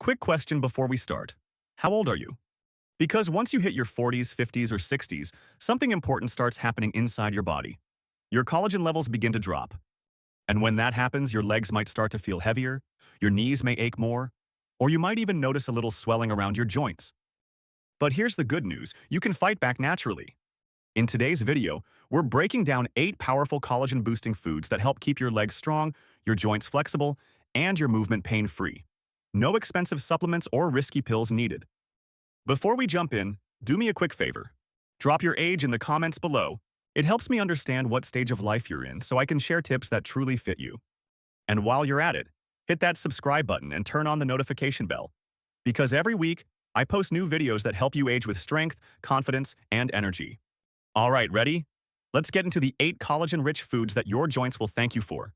Quick question before we start. How old are you? Because once you hit your 40s, 50s, or 60s, something important starts happening inside your body. Your collagen levels begin to drop. And when that happens, your legs might start to feel heavier, your knees may ache more, or you might even notice a little swelling around your joints. But here's the good news, you can fight back naturally. In today's video, we're breaking down 8 powerful collagen-boosting foods that help keep your legs strong, your joints flexible, and your movement pain-free. No expensive supplements or risky pills needed. Before we jump in, do me a quick favor. Drop your age in the comments below. It helps me understand what stage of life you're in so I can share tips that truly fit you. And while you're at it, hit that subscribe button and turn on the notification bell. Because every week, I post new videos that help you age with strength, confidence, and energy. All right, ready? Let's get into the 8 collagen-rich foods that your joints will thank you for.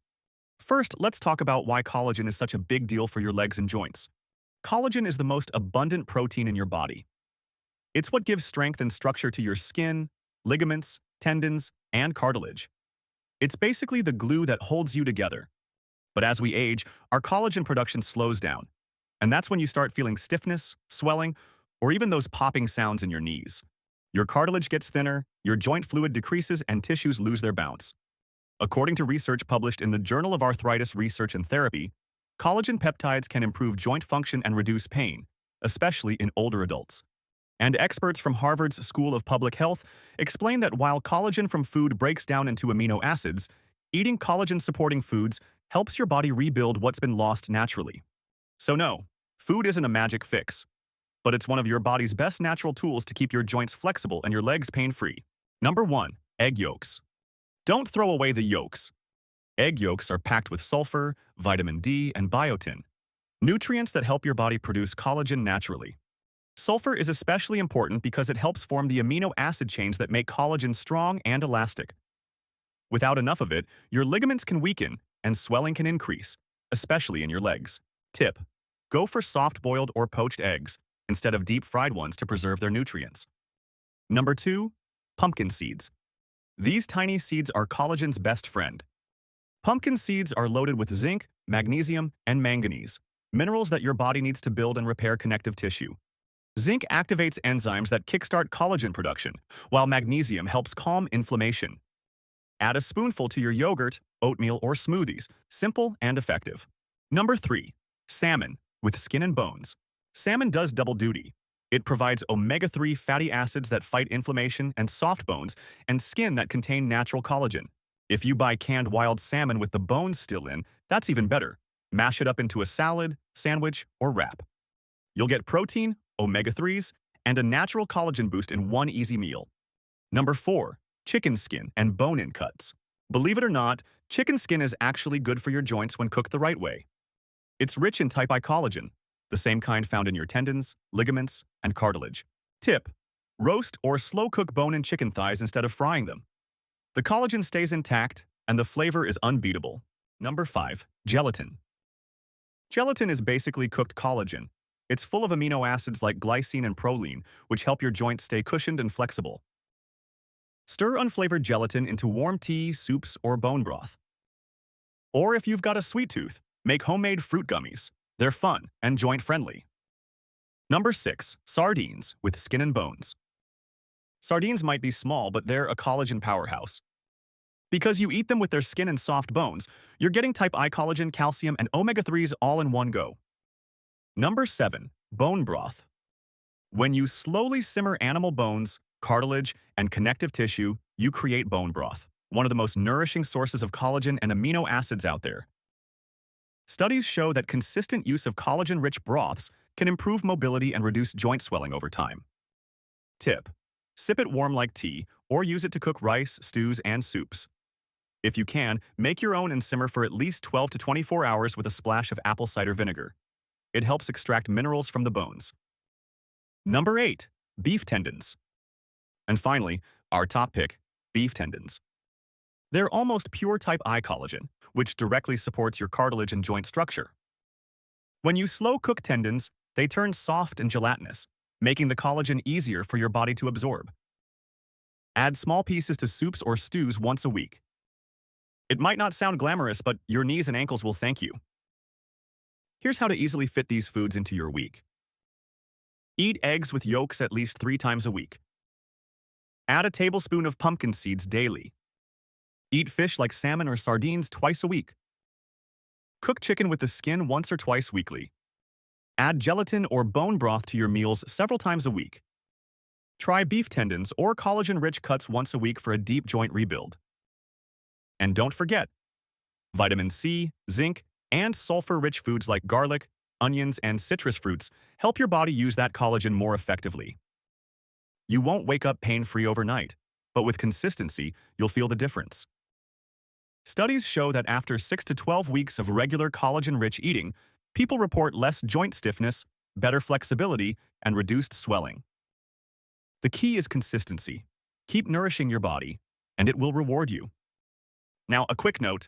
First, let's talk about why collagen is such a big deal for your legs and joints. Collagen is the most abundant protein in your body. It's what gives strength and structure to your skin, ligaments, tendons, and cartilage. It's basically the glue that holds you together. But as we age, our collagen production slows down. And that's when you start feeling stiffness, swelling, or even those popping sounds in your knees. Your cartilage gets thinner, your joint fluid decreases, and tissues lose their bounce. According to research published in the Journal of Arthritis Research and Therapy, collagen peptides can improve joint function and reduce pain, especially in older adults. And experts from Harvard's School of Public Health explain that while collagen from food breaks down into amino acids, eating collagen-supporting foods helps your body rebuild what's been lost naturally. So no, food isn't a magic fix, but it's one of your body's best natural tools to keep your joints flexible and your legs pain-free. Number 1. Egg yolks. Don't throw away the yolks. Egg yolks are packed with sulfur, vitamin D, and biotin, nutrients that help your body produce collagen naturally. Sulfur is especially important because it helps form the amino acid chains that make collagen strong and elastic. Without enough of it, your ligaments can weaken and swelling can increase, especially in your legs. Tip: go for soft-boiled or poached eggs instead of deep-fried ones to preserve their nutrients. Number 2. Pumpkin seeds. These tiny seeds are collagen's best friend. Pumpkin seeds are loaded with zinc, magnesium, and manganese, minerals that your body needs to build and repair connective tissue. Zinc activates enzymes that kickstart collagen production, while magnesium helps calm inflammation. Add a spoonful to your yogurt, oatmeal, or smoothies. Simple and effective. Number 3. Salmon, with skin and bones. Salmon does double duty. It provides omega-3 fatty acids that fight inflammation and soft bones and skin that contain natural collagen. If you buy canned wild salmon with the bones still in, that's even better. Mash it up into a salad, sandwich, or wrap. You'll get protein, omega-3s, and a natural collagen boost in one easy meal. Number 4. Chicken skin and bone-in cuts. Believe it or not, chicken skin is actually good for your joints when cooked the right way. It's rich in type I collagen, the same kind found in your tendons, ligaments, and cartilage. Tip: roast or slow-cook bone-in chicken thighs instead of frying them. The collagen stays intact, and the flavor is unbeatable. Number 5. Gelatin. Gelatin is basically cooked collagen. It's full of amino acids like glycine and proline, which help your joints stay cushioned and flexible. Stir unflavored gelatin into warm tea, soups, or bone broth. Or if you've got a sweet tooth, make homemade fruit gummies. They're fun and joint-friendly. Number 6. Sardines, with skin and bones. Sardines might be small, but they're a collagen powerhouse. Because you eat them with their skin and soft bones, you're getting type I collagen, calcium, and omega-3s all in one go. Number 7. Bone broth. When you slowly simmer animal bones, cartilage, and connective tissue, you create bone broth, one of the most nourishing sources of collagen and amino acids out there. Studies show that consistent use of collagen-rich broths can improve mobility and reduce joint swelling over time. Tip: sip it warm like tea, or use it to cook rice, stews, and soups. If you can, make your own and simmer for at least 12 to 24 hours with a splash of apple cider vinegar. It helps extract minerals from the bones. Number 8. Beef tendons. And finally, our top pick, beef tendons. They're almost pure type I collagen, which directly supports your cartilage and joint structure. When you slow cook tendons, they turn soft and gelatinous, making the collagen easier for your body to absorb. Add small pieces to soups or stews once a week. It might not sound glamorous, but your knees and ankles will thank you. Here's how to easily fit these foods into your week. Eat eggs with yolks at least 3 times a week. Add a tablespoon of pumpkin seeds daily. Eat fish like salmon or sardines twice a week. Cook chicken with the skin once or twice weekly. Add gelatin or bone broth to your meals several times a week. Try beef tendons or collagen-rich cuts once a week for a deep joint rebuild. And don't forget, vitamin C, zinc, and sulfur-rich foods like garlic, onions, and citrus fruits help your body use that collagen more effectively. You won't wake up pain-free overnight, but with consistency, you'll feel the difference. Studies show that after 6 to 12 weeks of regular collagen-rich eating, people report less joint stiffness, better flexibility, and reduced swelling. The key is consistency. Keep nourishing your body, and it will reward you. Now, a quick note.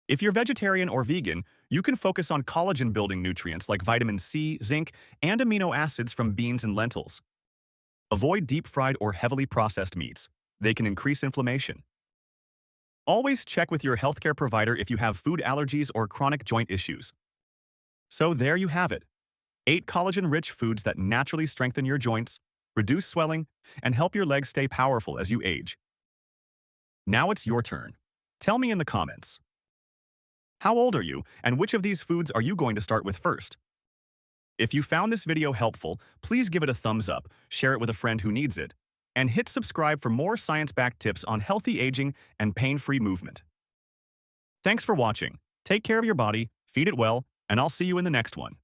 If you're vegetarian or vegan, you can focus on collagen-building nutrients like vitamin C, zinc, and amino acids from beans and lentils. Avoid deep-fried or heavily processed meats. They can increase inflammation. Always check with your healthcare provider if you have food allergies or chronic joint issues. So there you have it. 8 collagen-rich foods that naturally strengthen your joints, reduce swelling, and help your legs stay powerful as you age. Now it's your turn. Tell me in the comments. How old are you, and which of these foods are you going to start with first? If you found this video helpful, please give it a thumbs up, share it with a friend who needs it, and hit subscribe for more science-backed tips on healthy aging and pain-free movement. Thanks for watching. Take care of your body, feed it well, and I'll see you in the next one.